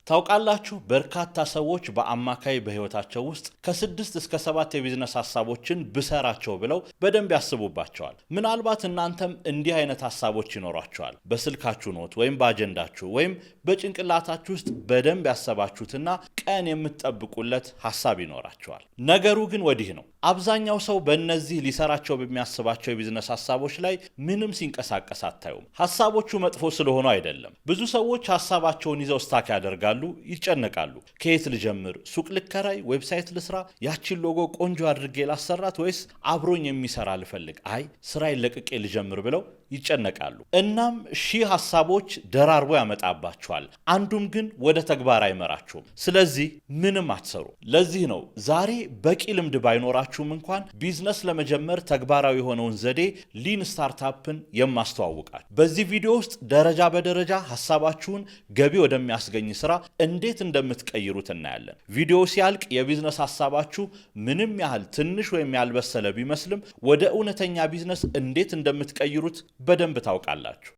ታውቃላችሁ በርካታ ሰዎች በአማካይ በህይወታቸው ውስጥ ከ6 እስከ 7 የቢዝነስ ሐሳቦችን ብሰራቸው ብለው በደንብ ያስቡባቸዋል። ምናልባት እናንተም እንዲህ አይነት ሐሳቦች ይኖራችኋል። በስልካችሁ ኖት ወይም በአጀንዳችሁ ወይም በጭንቅላታችሁ ውስጥ በደንብ ያሰባችሁትና ቀን የምትጠብቁለት ሐሳብ ይኖራችኋል። ነገሩ ግን ወዲህ ነው። አብዛኛው ሰው በእነዚህ ሊሰራቸው በሚያስባቸው የቢዝነስ ሐሳቦች ላይ ምንም ሲንቀሳቀስ አታዩም። ሐሳቦቹ መጥፎ ስለሆኑ አይደለም። ብዙ ሰዎች ሐሳባቸውን ይዘው ስታክ ያደርጋሉ፣ ይጨነቃሉ። ከየት ልጀምር? ሱቅ ልከራይ? ዌብሳይት ልስራ? ያቺን ሎጎ ቆንጆ አድርጌ ላሰራት ወይስ አብሮኝ የሚሰራ ልፈልግ? አይ ስራዬን ለቅቄ ልጀምር ብለው ይጨነቃሉ። እናም ሺህ ሐሳቦች ደራርቦ ያመጣባቸዋል። አንዱም ግን ወደ ተግባር አይመራችሁም። ስለዚህ ምንም አትሰሩ። ለዚህ ነው ዛሬ በቂ ልምድ ባይኖራችሁም እንኳን ቢዝነስ ለመጀመር ተግባራዊ የሆነውን ዘዴ ሊን ስታርታፕን የማስተዋውቃል። በዚህ ቪዲዮ ውስጥ ደረጃ በደረጃ ሐሳባችሁን ገቢ ወደሚያስገኝ ስራ እንዴት እንደምትቀይሩት እናያለን። ቪዲዮ ሲያልቅ የቢዝነስ ሐሳባችሁ ምንም ያህል ትንሽ ወይም ያልበሰለ ቢመስልም ወደ እውነተኛ ቢዝነስ እንዴት እንደምትቀይሩት በደንብ ታውቃላችሁ።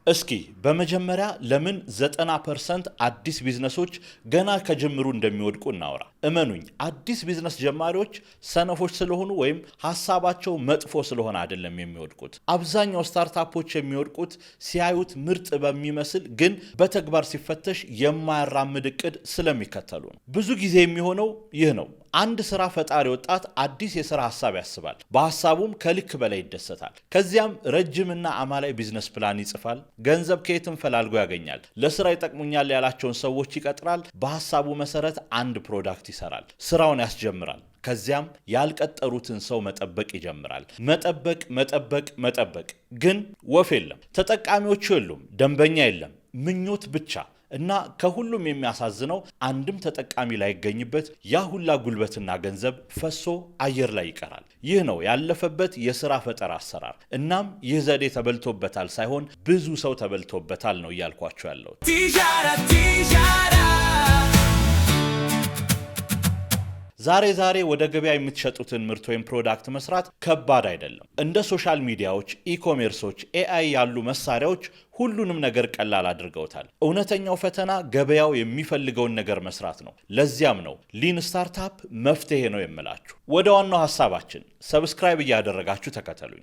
እስኪ በመጀመሪያ ለምን 90% አዲስ ቢዝነሶች ገና ከጅምሩ እንደሚወድቁ እናወራ። እመኑኝ አዲስ ቢዝነስ ጀማሪዎች ሰነፎች ስለሆኑ ወይም ሐሳባቸው መጥፎ ስለሆነ አይደለም የሚወድቁት። አብዛኛው ስታርታፖች የሚወድቁት ሲያዩት ምርጥ በሚመስል ግን በተግባር ሲፈተሽ የማያራምድ እቅድ ስለሚከተሉ ነው። ብዙ ጊዜ የሚሆነው ይህ ነው። አንድ ስራ ፈጣሪ ወጣት አዲስ የሥራ ሐሳብ ያስባል። በሐሳቡም ከልክ በላይ ይደሰታል። ከዚያም ረጅምና አማላይ ቢዝነስ ፕላን ይጽፋል። ገንዘብ ከየትም ፈላልጎ ያገኛል። ለስራ ይጠቅሙኛል ያላቸውን ሰዎች ይቀጥራል። በሐሳቡ መሰረት አንድ ፕሮዳክት ይሰራል። ስራውን ያስጀምራል። ከዚያም ያልቀጠሩትን ሰው መጠበቅ ይጀምራል። መጠበቅ ግን ወፍ የለም። ተጠቃሚዎቹ የሉም። ደንበኛ የለም። ምኞት ብቻ። እና ከሁሉም የሚያሳዝነው አንድም ተጠቃሚ ላይገኝበት ያ ሁላ ጉልበትና ገንዘብ ፈሶ አየር ላይ ይቀራል። ይህ ነው ያለፈበት የሥራ ፈጠራ አሰራር። እናም ይህ ዘዴ ተበልቶበታል ሳይሆን ብዙ ሰው ተበልቶበታል ነው እያልኳቸው ያለው። ዛሬ ወደ ገበያ የምትሸጡትን ምርት ወይም ፕሮዳክት መስራት ከባድ አይደለም። እንደ ሶሻል ሚዲያዎች፣ ኢኮሜርሶች፣ ኤአይ ያሉ መሳሪያዎች ሁሉንም ነገር ቀላል አድርገውታል። እውነተኛው ፈተና ገበያው የሚፈልገውን ነገር መስራት ነው። ለዚያም ነው ሊን ስታርታፕ መፍትሄ ነው የምላችሁ። ወደ ዋናው ሐሳባችን ሰብስክራይብ እያደረጋችሁ ተከተሉኝ።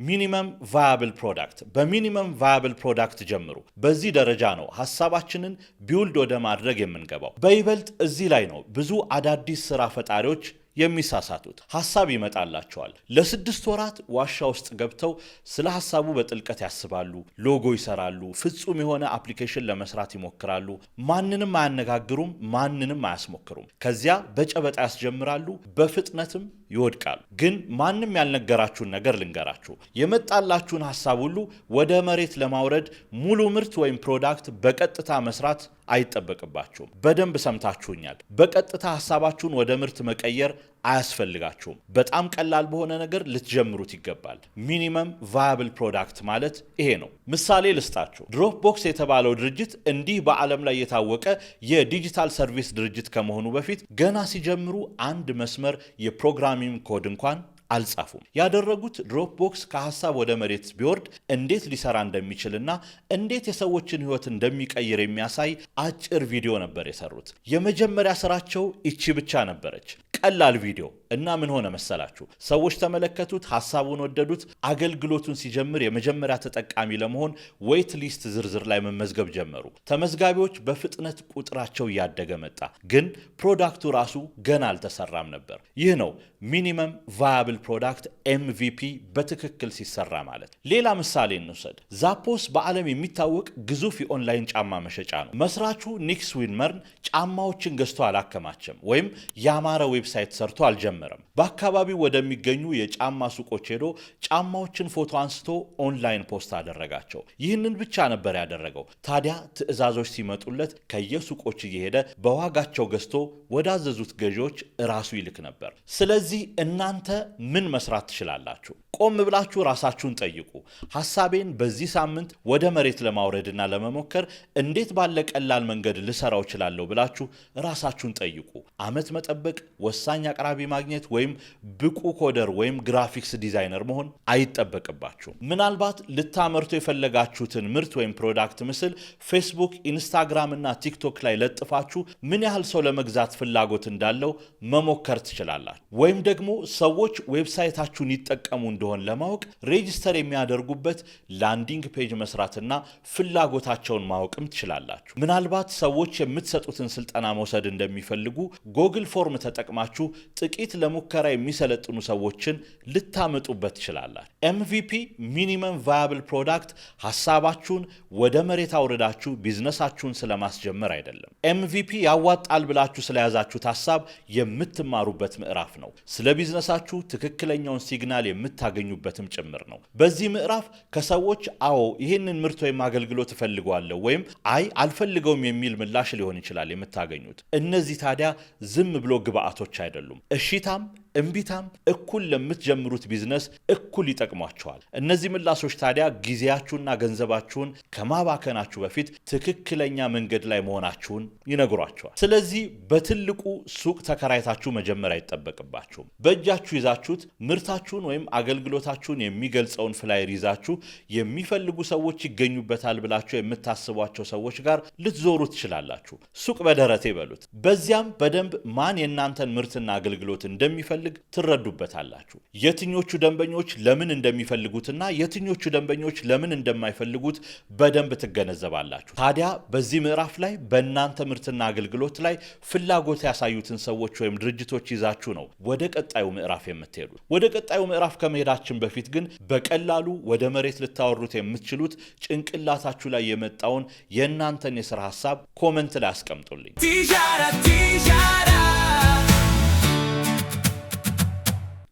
ሚኒመም ቫያብል ፕሮዳክት። በሚኒመም ቫያብል ፕሮዳክት ጀምሩ። በዚህ ደረጃ ነው ሐሳባችንን ቢውልድ ወደ ማድረግ የምንገባው። በይበልጥ እዚህ ላይ ነው ብዙ አዳዲስ ሥራ ፈጣሪዎች የሚሳሳቱት። ሐሳብ ይመጣላቸዋል። ለ6 ወራት ዋሻ ውስጥ ገብተው ስለ ሐሳቡ በጥልቀት ያስባሉ፣ ሎጎ ይሰራሉ፣ ፍጹም የሆነ አፕሊኬሽን ለመስራት ይሞክራሉ። ማንንም አያነጋግሩም፣ ማንንም አያስሞክሩም። ከዚያ በጨበጣ ያስጀምራሉ፣ በፍጥነትም ይወድቃሉ። ግን ማንም ያልነገራችሁን ነገር ልንገራችሁ። የመጣላችሁን ሐሳብ ሁሉ ወደ መሬት ለማውረድ ሙሉ ምርት ወይም ፕሮዳክት በቀጥታ መስራት አይጠበቅባችሁም። በደንብ ሰምታችሁኛል። በቀጥታ ሐሳባችሁን ወደ ምርት መቀየር አያስፈልጋችሁም። በጣም ቀላል በሆነ ነገር ልትጀምሩት ይገባል። ሚኒመም ቫያብል ፕሮዳክት ማለት ይሄ ነው። ምሳሌ ልስጣችሁ። ድሮፕቦክስ የተባለው ድርጅት እንዲህ በዓለም ላይ የታወቀ የዲጂታል ሰርቪስ ድርጅት ከመሆኑ በፊት ገና ሲጀምሩ አንድ መስመር የፕሮግራሚንግ ኮድ እንኳን አልጻፉም። ያደረጉት ድሮፕቦክስ ከሐሳብ ወደ መሬት ቢወርድ እንዴት ሊሰራ እንደሚችልና እንዴት የሰዎችን ሕይወት እንደሚቀይር የሚያሳይ አጭር ቪዲዮ ነበር የሰሩት። የመጀመሪያ ስራቸው ይቺ ብቻ ነበረች። ቀላል ቪዲዮ እና ምን ሆነ መሰላችሁ? ሰዎች ተመለከቱት፣ ሐሳቡን ወደዱት። አገልግሎቱን ሲጀምር የመጀመሪያ ተጠቃሚ ለመሆን ዌይት ሊስት ዝርዝር ላይ መመዝገብ ጀመሩ። ተመዝጋቢዎች በፍጥነት ቁጥራቸው እያደገ መጣ። ግን ፕሮዳክቱ ራሱ ገና አልተሰራም ነበር። ይህ ነው ሚኒመም ቫያብል ፕሮዳክት MVP በትክክል ሲሰራ ማለት። ሌላ ምሳሌ እንውሰድ። ዛፖስ በዓለም የሚታወቅ ግዙፍ የኦንላይን ጫማ መሸጫ ነው። መስራቹ ኒክ ስዊንመርን ጫማዎችን ገዝቶ አላከማቸም ወይም ያማረ ዌብሳይት ሰርቶ አልጀመረም። አልጀመረም። በአካባቢው ወደሚገኙ የጫማ ሱቆች ሄዶ ጫማዎችን ፎቶ አንስቶ ኦንላይን ፖስት አደረጋቸው። ይህንን ብቻ ነበር ያደረገው። ታዲያ ትዕዛዞች ሲመጡለት ከየሱቆች እየሄደ በዋጋቸው ገዝቶ ወዳዘዙት ገዢዎች ራሱ ይልክ ነበር። ስለዚህ እናንተ ምን መስራት ትችላላችሁ? ቆም ብላችሁ ራሳችሁን ጠይቁ። ሐሳቤን በዚህ ሳምንት ወደ መሬት ለማውረድና ለመሞከር እንዴት ባለ ቀላል መንገድ ልሰራው እችላለሁ ብላችሁ ራሳችሁን ጠይቁ። ዓመት መጠበቅ፣ ወሳኝ አቅራቢ ማግኘት ወይም ብቁ ኮደር ወይም ግራፊክስ ዲዛይነር መሆን አይጠበቅባችሁም። ምናልባት ልታመርቱ የፈለጋችሁትን ምርት ወይም ፕሮዳክት ምስል ፌስቡክ፣ ኢንስታግራም እና ቲክቶክ ላይ ለጥፋችሁ ምን ያህል ሰው ለመግዛት ፍላጎት እንዳለው መሞከር ትችላላችሁ። ወይም ደግሞ ሰዎች ዌብሳይታችሁን ይጠቀሙ እንደሆነ ለማወቅ ሬጂስተር የሚያደርጉበት ላንዲንግ ፔጅ መስራትና ፍላጎታቸውን ማወቅም ትችላላችሁ። ምናልባት ሰዎች የምትሰጡትን ስልጠና መውሰድ እንደሚፈልጉ ጎግል ፎርም ተጠቅማችሁ ጥቂት ለሙከራ የሚሰለጥኑ ሰዎችን ልታመጡበት ትችላላችሁ። MVP ሚኒመም ቫያብል ፕሮዳክት ሐሳባችሁን ወደ መሬት አውርዳችሁ ቢዝነሳችሁን ስለማስጀመር አይደለም። MVP ያዋጣል ብላችሁ ስለያዛችሁት ሐሳብ የምትማሩበት ምዕራፍ ነው። ስለ ቢዝነሳችሁ ትክክለኛውን ሲግናል የምታገኙበትም ጭምር ነው። በዚህ ምዕራፍ ከሰዎች አዎ ይህንን ምርት ወይም አገልግሎት እፈልገዋለሁ ወይም አይ አልፈልገውም የሚል ምላሽ ሊሆን ይችላል የምታገኙት። እነዚህ ታዲያ ዝም ብሎ ግብአቶች አይደሉም። እሺታም እምቢታም እኩል ለምትጀምሩት ቢዝነስ እኩል ይጠቅሟቸዋል። እነዚህ ምላሾች ታዲያ ጊዜያችሁና ገንዘባችሁን ከማባከናችሁ በፊት ትክክለኛ መንገድ ላይ መሆናችሁን ይነግሯቸዋል። ስለዚህ በትልቁ ሱቅ ተከራይታችሁ መጀመር አይጠበቅባችሁም። በእጃችሁ ይዛችሁት ምርታችሁን ወይም አገልግሎታችሁን የሚገልጸውን ፍላየር ይዛችሁ የሚፈልጉ ሰዎች ይገኙበታል ብላችሁ የምታስቧቸው ሰዎች ጋር ልትዞሩ ትችላላችሁ። ሱቅ በደረቴ በሉት። በዚያም በደንብ ማን የእናንተን ምርትና አገልግሎት እንደሚፈልግ ትረዱበታላችሁ። የትኞቹ ደንበኞች ለምን እንደሚፈልጉትና የትኞቹ ደንበኞች ለምን እንደማይፈልጉት በደንብ ትገነዘባላችሁ። ታዲያ በዚህ ምዕራፍ ላይ በእናንተ ምርትና አገልግሎት ላይ ፍላጎት ያሳዩትን ሰዎች ወይም ድርጅቶች ይዛችሁ ነው ወደ ቀጣዩ ምዕራፍ የምትሄዱት። ወደ ቀጣዩ ምዕራፍ ከመሄዳችን በፊት ግን በቀላሉ ወደ መሬት ልታወሩት የምትችሉት ጭንቅላታችሁ ላይ የመጣውን የእናንተን የሥራ ሐሳብ ኮመንት ላይ አስቀምጡልኝ።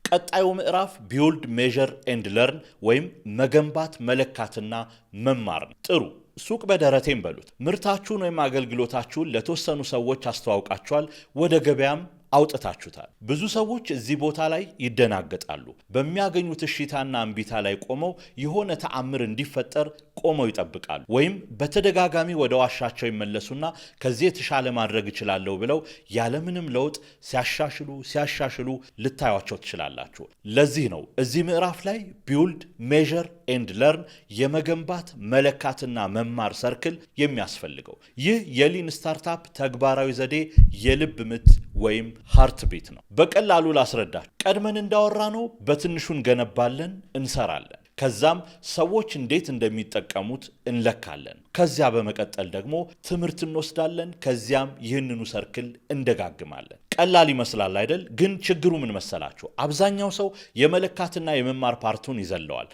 ቀጣዩ ምዕራፍ ቢውልድ ሜዠር ኤንድ ለርን ወይም መገንባት መለካትና መማር ነው። ጥሩ ሱቅ በደረቴም በሉት። ምርታችሁን ወይም አገልግሎታችሁን ለተወሰኑ ሰዎች አስተዋውቃችኋል፣ ወደ ገበያም አውጥታችሁታል። ብዙ ሰዎች እዚህ ቦታ ላይ ይደናገጣሉ። በሚያገኙት እሺታና እምቢታ ላይ ቆመው የሆነ ተአምር እንዲፈጠር ቆመው ይጠብቃሉ። ወይም በተደጋጋሚ ወደ ዋሻቸው ይመለሱና ከዚህ የተሻለ ማድረግ እችላለሁ ብለው ያለምንም ለውጥ ሲያሻሽሉ ልታዩቸው ትችላላችሁ። ለዚህ ነው እዚህ ምዕራፍ ላይ ቢውልድ ሜዠር ኤንድ ለርን የመገንባት መለካትና መማር ሰርክል የሚያስፈልገው። ይህ የሊን ስታርታፕ ተግባራዊ ዘዴ የልብ ምት ወይም ሃርት ቢት ነው። በቀላሉ ላስረዳችሁ። ቀድመን እንዳወራ ነው በትንሹ እንገነባለን፣ እንሰራለን። ከዛም ሰዎች እንዴት እንደሚጠቀሙት እንለካለን። ከዚያ በመቀጠል ደግሞ ትምህርት እንወስዳለን። ከዚያም ይህንኑ ሰርክል እንደጋግማለን። ቀላል ይመስላል አይደል? ግን ችግሩ ምን መሰላችሁ? አብዛኛው ሰው የመለካትና የመማር ፓርቱን ይዘለዋል።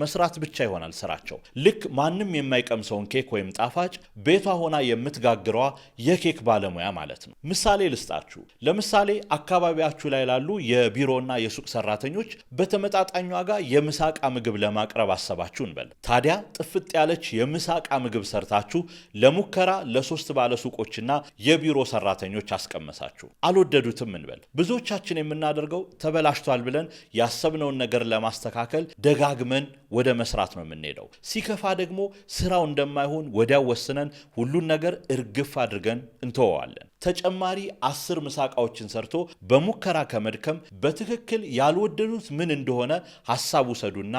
መስራት ብቻ ይሆናል ስራቸው። ልክ ማንም የማይቀምሰውን ኬክ ወይም ጣፋጭ ቤቷ ሆና የምትጋግረዋ የኬክ ባለሙያ ማለት ነው። ምሳሌ ልስጣችሁ። ለምሳሌ አካባቢያችሁ ላይ ላሉ የቢሮና የሱቅ ሰራተኞች በተመጣጣኝ ዋጋ የምሳቃ ምግብ ለማቅረብ አሰባችሁ እንበል። ታዲያ ጥፍጥ ያለች የምሳቃ ምግብ ሰርታችሁ ለሙከራ ለሶስት ባለሱቆችና የቢሮ ሰራተኞች አስቀመሳችሁ። አልወደዱትም እንበል። ብዙዎቻችን የምናደርገው ተበላሽቷል ብለን ያሰብነውን ነገር ለማስተካከል ደጋግመን ወደ መስራት ነው የምንሄደው። ሲከፋ ደግሞ ስራው እንደማይሆን ወዲያው ወስነን ሁሉን ነገር እርግፍ አድርገን እንተወዋለን። ተጨማሪ 10 ምሳቃዎችን ሰርቶ በሙከራ ከመድከም በትክክል ያልወደዱት ምን እንደሆነ ሐሳብ ውሰዱና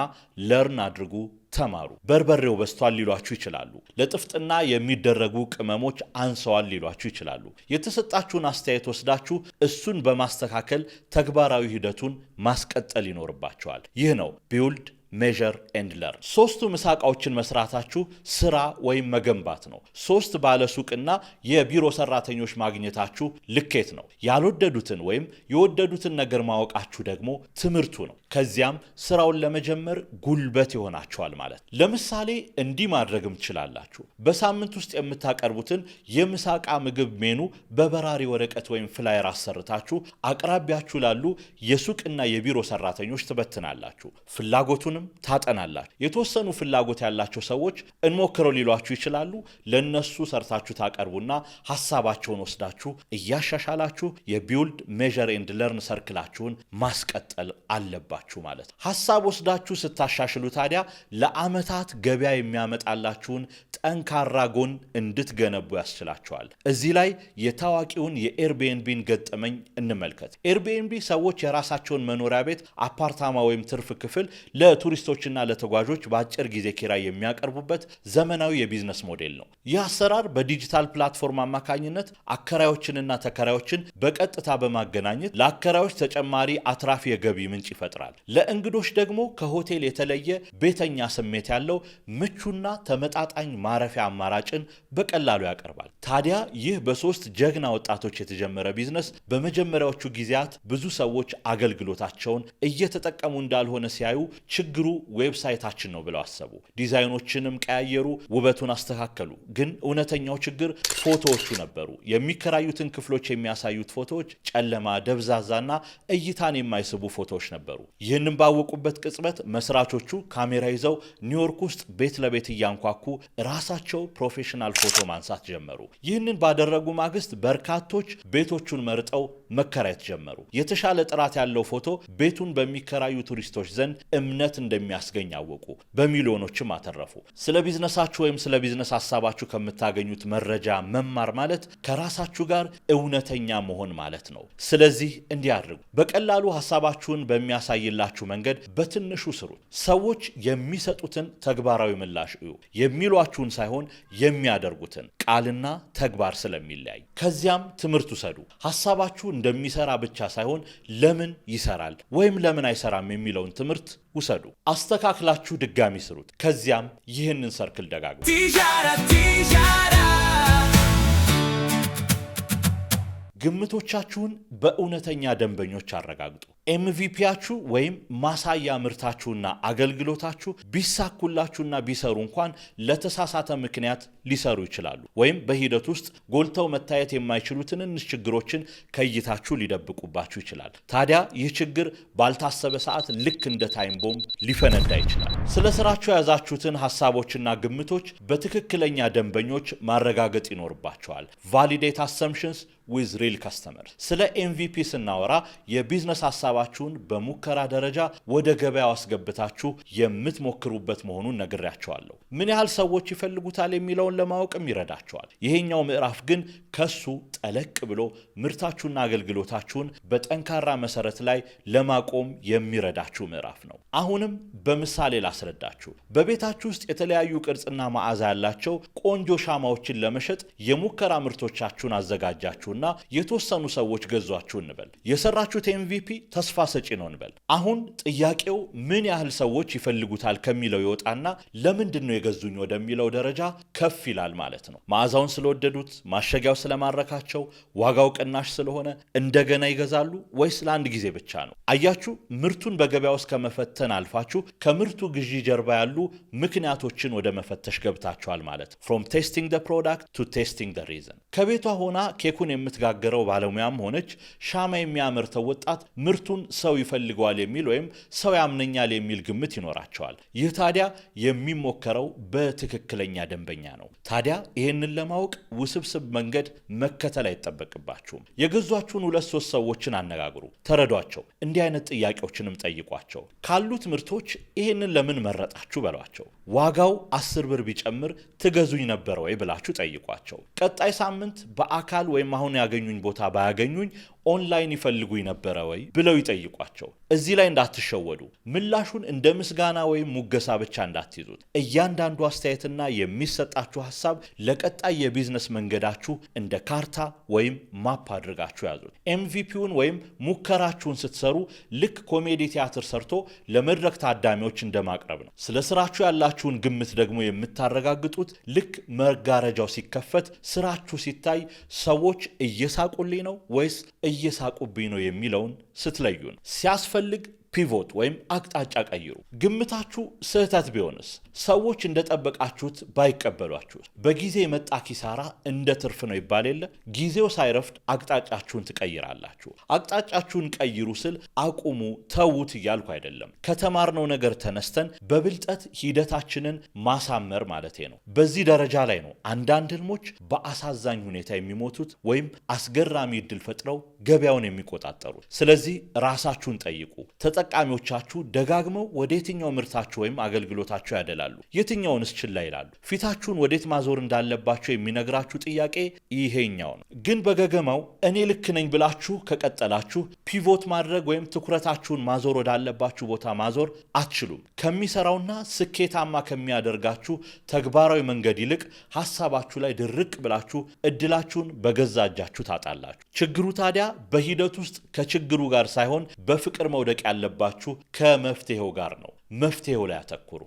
ለርን አድርጉ፣ ተማሩ። በርበሬው በስቷል ሊሏችሁ ይችላሉ። ለጥፍጥና የሚደረጉ ቅመሞች አንሰዋል ሊሏችሁ ይችላሉ። የተሰጣችሁን አስተያየት ወስዳችሁ እሱን በማስተካከል ተግባራዊ ሂደቱን ማስቀጠል ይኖርባችኋል። ይህ ነው ቢውልድ measure and learn። ሶስቱ ምሳቃዎችን መስራታችሁ ስራ ወይም መገንባት ነው። 3 ባለሱቅና የቢሮ ሰራተኞች ማግኘታችሁ ልኬት ነው። ያልወደዱትን ወይም የወደዱትን ነገር ማወቃችሁ ደግሞ ትምህርቱ ነው። ከዚያም ስራውን ለመጀመር ጉልበት ይሆናችኋል ማለት። ለምሳሌ እንዲህ ማድረግም ትችላላችሁ። በሳምንት ውስጥ የምታቀርቡትን የምሳቃ ምግብ ሜኑ በበራሪ ወረቀት ወይም ፍላየር አሰርታችሁ አቅራቢያችሁ ላሉ የሱቅና የቢሮ ሰራተኞች ትበትናላችሁ። ፍላጎቱንም ታጠናላችሁ። የተወሰኑ ፍላጎት ያላቸው ሰዎች እንሞክረው ሊሏችሁ ይችላሉ። ለነሱ ሰርታችሁ ታቀርቡና ሐሳባቸውን ወስዳችሁ እያሻሻላችሁ የቢውልድ ሜዠር ኤንድ ለርን ሰርክላችሁን ማስቀጠል አለባችሁ ማለት። ሐሳብ ወስዳችሁ ስታሻሽሉ ታዲያ ለዓመታት ገበያ የሚያመጣላችሁን ጠንካራ ጎን እንድትገነቡ ያስችላችኋል። እዚህ ላይ የታዋቂውን የኤርቢኤንቢን ገጠመኝ እንመልከት። ኤርቢኤንቢ ሰዎች የራሳቸውን መኖሪያ ቤት፣ አፓርታማ ወይም ትርፍ ክፍል ለቱሪስቶችና ለተጓዦች በአጭር ጊዜ ኪራይ የሚያቀርቡበት ዘመናዊ የቢዝነስ ሞዴል ነው። ይህ አሰራር በዲጂታል ፕላትፎርም አማካኝነት አከራዮችንና ተከራዮችን በቀጥታ በማገናኘት ለአከራዮች ተጨማሪ አትራፊ የገቢ ምንጭ ይፈጥራል። ለእንግዶች ደግሞ ከሆቴል የተለየ ቤተኛ ስሜት ያለው ምቹና ተመጣጣኝ ማረፊያ አማራጭን በቀላሉ ያቀርባል። ታዲያ ይህ በ3 ጀግና ወጣቶች የተጀመረ ቢዝነስ በመጀመሪያዎቹ ጊዜያት ብዙ ሰዎች አገልግሎታቸውን እየተጠቀሙ እንዳልሆነ ሲያዩ ችግሩ ዌብሳይታችን ነው ብለው አሰቡ። ዲዛይኖችንም ቀያየሩ፣ ውበቱን አስተካከሉ። ግን እውነተኛው ችግር ፎቶዎቹ ነበሩ። የሚከራዩትን ክፍሎች የሚያሳዩት ፎቶዎች ጨለማ፣ ደብዛዛና እይታን የማይስቡ ፎቶዎች ነበሩ። ይህንን ባወቁበት ቅጽበት መስራቾቹ ካሜራ ይዘው ኒውዮርክ ውስጥ ቤት ለቤት እያንኳኩ ራሳቸው ፕሮፌሽናል ፎቶ ማንሳት ጀመሩ። ይህንን ባደረጉ ማግስት በርካቶች ቤቶቹን መርጠው መከራየት ጀመሩ። የተሻለ ጥራት ያለው ፎቶ ቤቱን በሚከራዩ ቱሪስቶች ዘንድ እምነት እንደሚያስገኝ አወቁ። በሚሊዮኖችም አተረፉ። ስለ ቢዝነሳችሁ ወይም ስለ ቢዝነስ ሐሳባችሁ ከምታገኙት መረጃ መማር ማለት ከራሳችሁ ጋር እውነተኛ መሆን ማለት ነው። ስለዚህ እንዲህ አድርጉ። በቀላሉ ሐሳባችሁን በሚያሳይላችሁ መንገድ በትንሹ ስሩት። ሰዎች የሚሰጡትን ተግባራዊ ምላሽ እዩ። የሚሏችሁን ሳይሆን የሚያደርጉትን። ቃልና ተግባር ስለሚለያይ። ከዚያም ትምህርት ውሰዱ። ሐሳባችሁ እንደሚሰራ ብቻ ሳይሆን ለምን ይሰራል ወይም ለምን አይሰራም የሚለውን ትምህርት ውሰዱ። አስተካክላችሁ ድጋሚ ስሩት። ከዚያም ይህንን ሰርክል ደጋግሙ። ግምቶቻችሁን በእውነተኛ ደንበኞች አረጋግጡ። ኤምቪፒያችሁ ወይም ማሳያ ምርታችሁና አገልግሎታችሁ ቢሳኩላችሁና ቢሰሩ እንኳን ለተሳሳተ ምክንያት ሊሰሩ ይችላሉ፣ ወይም በሂደት ውስጥ ጎልተው መታየት የማይችሉ ትንንሽ ችግሮችን ከእይታችሁ ሊደብቁባችሁ ይችላል። ታዲያ ይህ ችግር ባልታሰበ ሰዓት ልክ እንደ ታይም ቦምብ ሊፈነዳ ይችላል። ስለ ስራችሁ የያዛችሁትን ሐሳቦችና ግምቶች በትክክለኛ ደንበኞች ማረጋገጥ ይኖርባቸዋል። ቫሊዴት አሰምፕሽንስ with real customers። ስለ MVP ስናወራ የቢዝነስ ሐሳባችሁን በሙከራ ደረጃ ወደ ገበያው አስገብታችሁ የምትሞክሩበት መሆኑን ነግሬያችኋለሁ። ምን ያህል ሰዎች ይፈልጉታል የሚለውን ለማወቅም ይረዳችኋል። ይሄኛው ምዕራፍ ግን ከሱ ጠለቅ ብሎ ምርታችሁና አገልግሎታችሁን በጠንካራ መሰረት ላይ ለማቆም የሚረዳችሁ ምዕራፍ ነው። አሁንም በምሳሌ ላስረዳችሁ። በቤታችሁ ውስጥ የተለያዩ ቅርጽና መዓዛ ያላቸው ቆንጆ ሻማዎችን ለመሸጥ የሙከራ ምርቶቻችሁን አዘጋጃችሁና የተወሰኑ ሰዎች ገዟችሁ እንበል። የሰራችሁት MVP ተስፋ ሰጪ ነው እንበል። አሁን ጥያቄው ምን ያህል ሰዎች ይፈልጉታል ከሚለው ይወጣና ለምንድን ነው የገዙኝ ወደሚለው ደረጃ ከፍ ይላል ማለት ነው። መዓዛውን ስለወደዱት፣ ማሸጊያው ስለማረካቸው፣ ዋጋው ቅናሽ ስለሆነ እንደገና ይገዛሉ ወይስ ለአንድ ጊዜ ብቻ ነው? አያችሁ፣ ምርቱን በገበያ ውስጥ ከመፈተን አልፋችሁ ከምርቱ ግዢ ጀርባ ያሉ ምክንያቶችን ወደ መፈተሽ ገብታችኋል ማለት ነው። from testing the product to testing the reason። ከቤቷ ሆና ኬኩን የምትጋገረው ባለሙያም ሆነች ሻማ የሚያመርተው ወጣት ምርቱን ሰው ይፈልገዋል የሚል ወይም ሰው ያምነኛል የሚል ግምት ይኖራቸዋል። ይህ ታዲያ የሚሞከረው በትክክለኛ ደንበኛ ነው። ታዲያ ይህንን ለማወቅ ውስብስብ መንገድ መከተል አይጠበቅባችሁም። የገዟችሁን 2-3 ሰዎችን አነጋግሩ፣ ተረዷቸው። እንዲህ አይነት ጥያቄዎችንም ጠይቋቸው። ካሉት ምርቶች ይህንን ለምን መረጣችሁ በሏቸው። ዋጋው 10 ብር ቢጨምር ትገዙኝ ነበር ወይ ብላችሁ ጠይቋቸው። ቀጣይ ሳምንት በአካል ወይም አሁን ያገኙኝ ቦታ ባያገኙኝ ኦንላይን ይፈልጉኝ ነበረ ወይ ብለው ይጠይቋቸው። እዚህ ላይ እንዳትሸወዱ። ምላሹን እንደ ምስጋና ወይም ሙገሳ ብቻ እንዳትይዙት። እያንዳንዱ አስተያየትና የሚሰጣችሁ ሐሳብ ለቀጣይ የቢዝነስ መንገዳችሁ እንደ ካርታ ወይም ማፕ አድርጋችሁ ያዙት። ኤምቪፒውን ወይም ሙከራችሁን ስትሰሩ ልክ ኮሜዲ ቲያትር ሰርቶ ለመድረክ ታዳሚዎች እንደማቅረብ ነው። ስለ ስራችሁ ያላችሁን ግምት ደግሞ የምታረጋግጡት ልክ መጋረጃው ሲከፈት ስራችሁ ሲታይ ሰዎች እየሳቁልኝ ነው ወይስ እየሳቁብኝ ነው የሚለውን ስትለዩን። ሲያስፈልግ ፒቮት ወይም አቅጣጫ ቀይሩ። ግምታችሁ ስህተት ቢሆንስ? ሰዎች እንደጠበቃችሁት ባይቀበሏችሁስ? በጊዜ የመጣ ኪሳራ እንደ ትርፍ ነው ይባል የለ? ጊዜው ሳይረፍድ አቅጣጫችሁን ትቀይራላችሁ። አቅጣጫችሁን ቀይሩ ስል አቁሙ፣ ተዉት እያልኩ አይደለም። ከተማርነው ነገር ተነስተን በብልጠት ሂደታችንን ማሳመር ማለቴ ነው። በዚህ ደረጃ ላይ ነው አንዳንድ ህልሞች በአሳዛኝ ሁኔታ የሚሞቱት ወይም አስገራሚ እድል ፈጥረው ገበያውን የሚቆጣጠሩት። ስለዚህ ራሳችሁን ጠይቁ። ተጠቃሚዎቻችሁ ደጋግመው ወደ የትኛው ምርታችሁ ወይም አገልግሎታችሁ ያደላሉ? የትኛውንስ ችላ ይላሉ? ፊታችሁን ወዴት ማዞር እንዳለባችሁ የሚነግራችሁ ጥያቄ ይሄኛው ነው። ግን በገገማው እኔ ልክ ነኝ ብላችሁ ከቀጠላችሁ ፒቮት ማድረግ ወይም ትኩረታችሁን ማዞር ወዳለባችሁ ቦታ ማዞር አትችሉም። ከሚሰራውና ስኬታማ ከሚያደርጋችሁ ተግባራዊ መንገድ ይልቅ ሐሳባችሁ ላይ ድርቅ ብላችሁ እድላችሁን በገዛ እጃችሁ ታጣላችሁ። ችግሩ ታዲያ በሂደት ውስጥ ከችግሩ ጋር ሳይሆን በፍቅር መውደቅ ያለባችሁ ከመፍትሄው ጋር ነው። መፍትሄው ላይ አተኩሩ።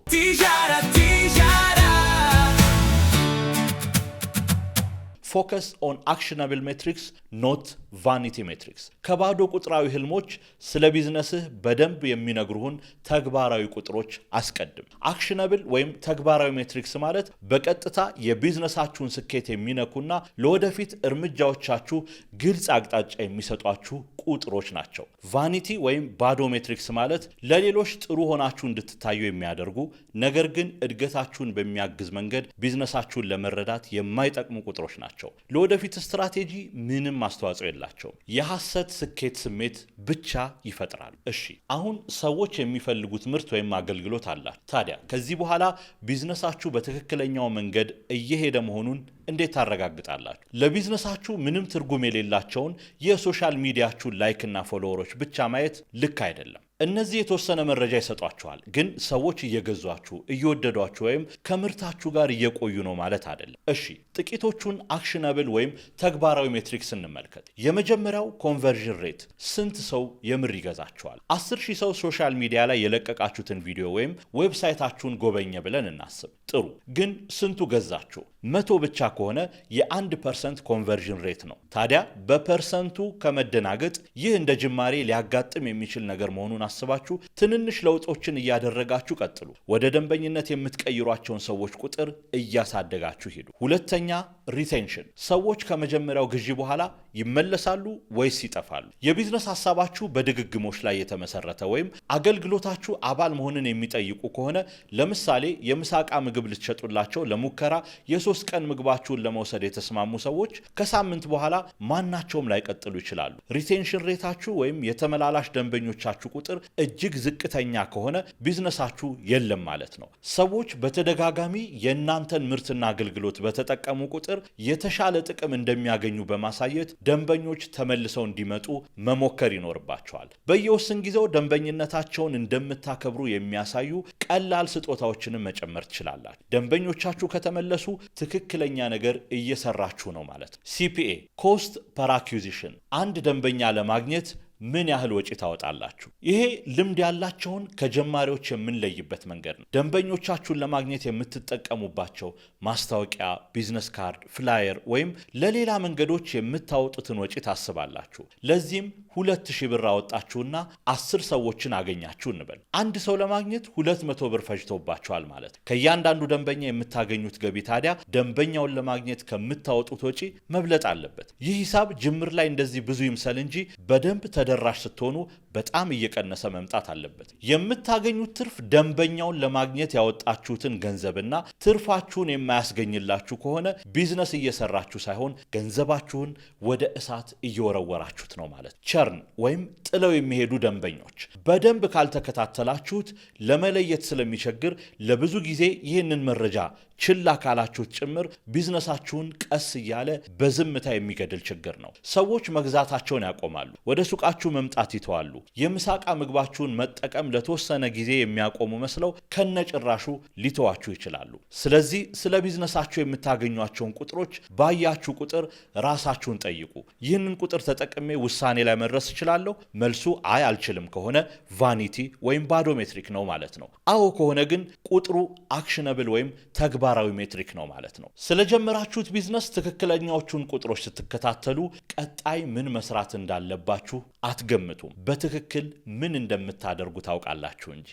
ፎከስ ኦን አክሽናብል ሜትሪክስ ኖት ቫኒቲ ሜትሪክስ። ከባዶ ቁጥራዊ ህልሞች ስለ ቢዝነስህ በደንብ የሚነግሩህን ተግባራዊ ቁጥሮች አስቀድም። አክሽናብል ወይም ተግባራዊ ሜትሪክስ ማለት በቀጥታ የቢዝነሳችሁን ስኬት የሚነኩና ለወደፊት እርምጃዎቻችሁ ግልጽ አቅጣጫ የሚሰጧችሁ ቁጥሮች ናቸው። ቫኒቲ ወይም ባዶ ሜትሪክስ ማለት ለሌሎች ጥሩ ሆናችሁ እንድትታዩ የሚያደርጉ ነገር ግን እድገታችሁን በሚያግዝ መንገድ ቢዝነሳችሁን ለመረዳት የማይጠቅሙ ቁጥሮች ናቸው። ለወደፊት ስትራቴጂ ምንም አስተዋጽኦ የላቸውም። የሐሰት ስኬት ስሜት ብቻ ይፈጥራሉ። እሺ፣ አሁን ሰዎች የሚፈልጉት ምርት ወይም አገልግሎት አላችሁ። ታዲያ ከዚህ በኋላ ቢዝነሳችሁ በትክክለኛው መንገድ እየሄደ መሆኑን እንዴት ታረጋግጣላችሁ? ለቢዝነሳችሁ ምንም ትርጉም የሌላቸውን የሶሻል ሚዲያችሁን ላይክና ፎሎወሮች ብቻ ማየት ልክ አይደለም። እነዚህ የተወሰነ መረጃ ይሰጧችኋል፣ ግን ሰዎች እየገዟችሁ እየወደዷችሁ ወይም ከምርታችሁ ጋር እየቆዩ ነው ማለት አይደለም። እሺ፣ ጥቂቶቹን አክሽናብል ወይም ተግባራዊ ሜትሪክስ እንመልከት። የመጀመሪያው ኮንቨርዥን ሬት፣ ስንት ሰው የምር ይገዛችኋል? 10,000 ሰው ሶሻል ሚዲያ ላይ የለቀቃችሁትን ቪዲዮ ወይም ዌብሳይታችሁን ጎበኘ ብለን እናስብ። ጥሩ፣ ግን ስንቱ ገዛችሁ? 100 ብቻ ከሆነ የ1% ኮንቨርዥን ሬት ነው። ታዲያ በፐርሰንቱ ከመደናገጥ ይህ እንደ ጅማሬ ሊያጋጥም የሚችል ነገር መሆኑን አስባችሁ ትንንሽ ለውጦችን እያደረጋችሁ ቀጥሉ። ወደ ደንበኝነት የምትቀይሯቸውን ሰዎች ቁጥር እያሳደጋችሁ ሂዱ። ሁለተኛ፣ ሪቴንሽን። ሰዎች ከመጀመሪያው ግዢ በኋላ ይመለሳሉ ወይስ ይጠፋሉ? የቢዝነስ ሐሳባችሁ በድግግሞች ላይ የተመሰረተ ወይም አገልግሎታችሁ አባል መሆንን የሚጠይቁ ከሆነ ለምሳሌ የምሳቃ ምግብ ልትሸጡላቸው ለሙከራ የ3 ቀን ምግባችሁን ለመውሰድ የተስማሙ ሰዎች ከሳምንት በኋላ ማናቸውም ላይቀጥሉ ይችላሉ። ሪቴንሽን ሬታችሁ ወይም የተመላላሽ ደንበኞቻችሁ ቁጥር እጅግ ዝቅተኛ ከሆነ ቢዝነሳችሁ የለም ማለት ነው። ሰዎች በተደጋጋሚ የእናንተን ምርትና አገልግሎት በተጠቀሙ ቁጥር የተሻለ ጥቅም እንደሚያገኙ በማሳየት ደንበኞች ተመልሰው እንዲመጡ መሞከር ይኖርባቸዋል። በየውስን ጊዜው ደንበኝነታቸውን እንደምታከብሩ የሚያሳዩ ቀላል ስጦታዎችንም መጨመር ትችላላችሁ። ደንበኞቻችሁ ከተመለሱ ትክክለኛ ነገር እየሰራችሁ ነው ማለት ነው። ሲፒኤ ኮስት ፐር አኩዚሽን፣ አንድ ደንበኛ ለማግኘት ምን ያህል ወጪ ታወጣላችሁ? ይሄ ልምድ ያላቸውን ከጀማሪዎች የምንለይበት መንገድ ነው። ደንበኞቻችሁን ለማግኘት የምትጠቀሙባቸው ማስታወቂያ፣ ቢዝነስ ካርድ፣ ፍላየር ወይም ለሌላ መንገዶች የምታወጡትን ወጪ ታስባላችሁ። ለዚህም 2,000 ብር አወጣችሁና 10 ሰዎችን አገኛችሁ እንበል። አንድ ሰው ለማግኘት 200 ብር ፈጅቶባችኋል ማለት። ከእያንዳንዱ ደንበኛ የምታገኙት ገቢ ታዲያ ደንበኛውን ለማግኘት ከምታወጡት ወጪ መብለጥ አለበት። ይህ ሂሳብ ጅምር ላይ እንደዚህ ብዙ ይምሰል እንጂ በደንብ ተደራሽ ስትሆኑ በጣም እየቀነሰ መምጣት አለበት። የምታገኙት ትርፍ ደንበኛውን ለማግኘት ያወጣችሁትን ገንዘብና ትርፋችሁን የማያስገኝላችሁ ከሆነ ቢዝነስ እየሰራችሁ ሳይሆን ገንዘባችሁን ወደ እሳት እየወረወራችሁት ነው ማለት። ቸርን ወይም ጥለው የሚሄዱ ደንበኞች በደንብ ካልተከታተላችሁት ለመለየት ስለሚቸግር ለብዙ ጊዜ ይህንን መረጃ ችላ ካላችሁት ጭምር ቢዝነሳችሁን ቀስ እያለ በዝምታ የሚገድል ችግር ነው። ሰዎች መግዛታቸውን ያቆማሉ፣ ወደ ሱቃችሁ መምጣት ይተዋሉ፣ የምሳቃ ምግባችሁን መጠቀም ለተወሰነ ጊዜ የሚያቆሙ መስለው ከነጭራሹ ሊተዋችሁ ይችላሉ። ስለዚህ ስለ ቢዝነሳችሁ የምታገኟቸውን ቁጥሮች ባያችሁ ቁጥር ራሳችሁን ጠይቁ። ይህንን ቁጥር ተጠቅሜ ውሳኔ ላይ መድረስ እችላለሁ? መልሱ አይ አልችልም ከሆነ ቫኒቲ ወይም ባዶ ሜትሪክ ነው ማለት ነው። አዎ ከሆነ ግን ቁጥሩ አክሽነብል ወይም ተግባራዊ ሜትሪክ ነው ማለት ነው። ስለጀመራችሁት ቢዝነስ ትክክለኛዎቹን ቁጥሮች ስትከታተሉ ቀጣይ ምን መስራት እንዳለባችሁ አትገምቱም። በትክክል ምን እንደምታደርጉ ታውቃላችሁ እንጂ።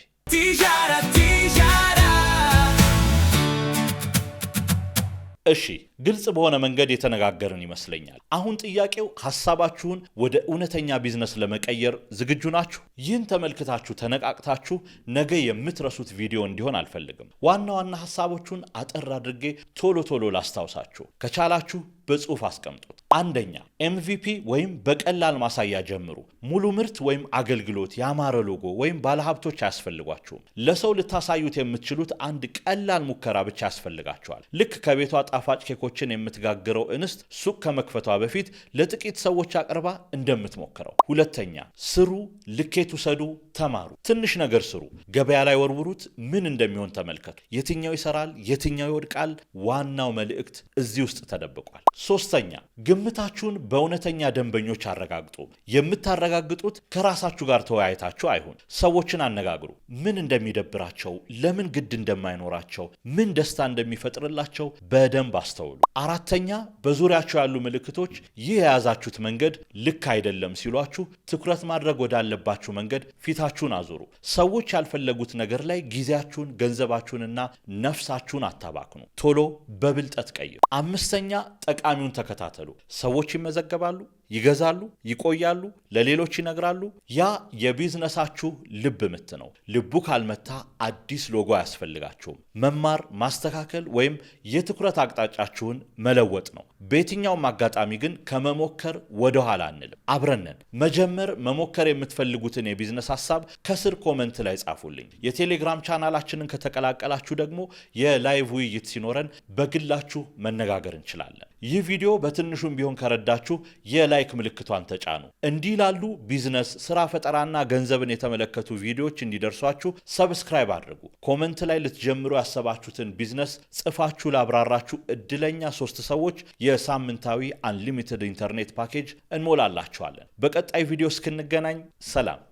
እሺ ግልጽ በሆነ መንገድ የተነጋገርን ይመስለኛል። አሁን ጥያቄው ሐሳባችሁን ወደ እውነተኛ ቢዝነስ ለመቀየር ዝግጁ ናችሁ? ይህን ተመልክታችሁ ተነቃቅታችሁ ነገ የምትረሱት ቪዲዮ እንዲሆን አልፈልግም። ዋና ዋና ሐሳቦቹን አጠር አድርጌ ቶሎ ላስታውሳችሁ። ከቻላችሁ በጽሁፍ አስቀምጡት። አንደኛ MVP ወይም በቀላል ማሳያ ጀምሩ። ሙሉ ምርት ወይም አገልግሎት፣ ያማረ ሎጎ ወይም ባለሀብቶች አያስፈልጓችሁም። ለሰው ልታሳዩት የምትችሉት አንድ ቀላል ሙከራ ብቻ ያስፈልጋችኋል። ልክ ከቤቷ ጣፋጭ ኬኮችን የምትጋግረው እንስት ሱቅ ከመክፈቷ በፊት ለጥቂት ሰዎች አቅርባ እንደምትሞክረው። ሁለተኛ ስሩ፣ ልኬት ውሰዱ፣ ተማሩ። ትንሽ ነገር ስሩ፣ ገበያ ላይ ወርውሩት፣ ምን እንደሚሆን ተመልከቱ። የትኛው ይሰራል፣ የትኛው ይወድቃል? ዋናው መልእክት እዚህ ውስጥ ተደብቋል። ሶስተኛ ግምታችሁን በእውነተኛ ደንበኞች አረጋግጡ። የምታረጋግጡት ከራሳችሁ ጋር ተወያይታችሁ አይሁን። ሰዎችን አነጋግሩ። ምን እንደሚደብራቸው፣ ለምን ግድ እንደማይኖራቸው፣ ምን ደስታ እንደሚፈጥርላቸው በደንብ አስተውሉ። አራተኛ በዙሪያችሁ ያሉ ምልክቶች ይህ የያዛችሁት መንገድ ልክ አይደለም ሲሏችሁ ትኩረት ማድረግ ወዳለባችሁ መንገድ ፊታችሁን አዙሩ። ሰዎች ያልፈለጉት ነገር ላይ ጊዜያችሁን፣ ገንዘባችሁንና ነፍሳችሁን አታባክኑ። ቶሎ በብልጠት ቀይሩ። አምስተኛ ጠቃሚውን ተከታተሉ። ሰዎች ይመዘገባሉ፣ ይገዛሉ፣ ይቆያሉ፣ ለሌሎች ይነግራሉ። ያ የቢዝነሳችሁ ልብ ምት ነው። ልቡ ካልመታ አዲስ ሎጎ አያስፈልጋችሁም። መማር፣ ማስተካከል ወይም የትኩረት አቅጣጫችሁን መለወጥ ነው። በየትኛውም አጋጣሚ ግን ከመሞከር ወደ ኋላ አንልም። አብረንን መጀመር መሞከር የምትፈልጉትን የቢዝነስ ሐሳብ ከስር ኮመንት ላይ ጻፉልኝ። የቴሌግራም ቻናላችንን ከተቀላቀላችሁ ደግሞ የላይቭ ውይይት ሲኖረን በግላችሁ መነጋገር እንችላለን። ይህ ቪዲዮ በትንሹም ቢሆን ከረዳችሁ የላይክ ምልክቷን ተጫኑ። እንዲህ ላሉ ቢዝነስ፣ ስራ ፈጠራና ገንዘብን የተመለከቱ ቪዲዮዎች እንዲደርሷችሁ ሰብስክራይብ አድርጉ። ኮመንት ላይ ልትጀምሩ ያሰባችሁትን ቢዝነስ ጽፋችሁ ላብራራችሁ እድለኛ 3 ሰዎች የሳምንታዊ አንሊሚትድ ኢንተርኔት ፓኬጅ እንሞላላችኋለን። በቀጣይ ቪዲዮ እስክንገናኝ ሰላም።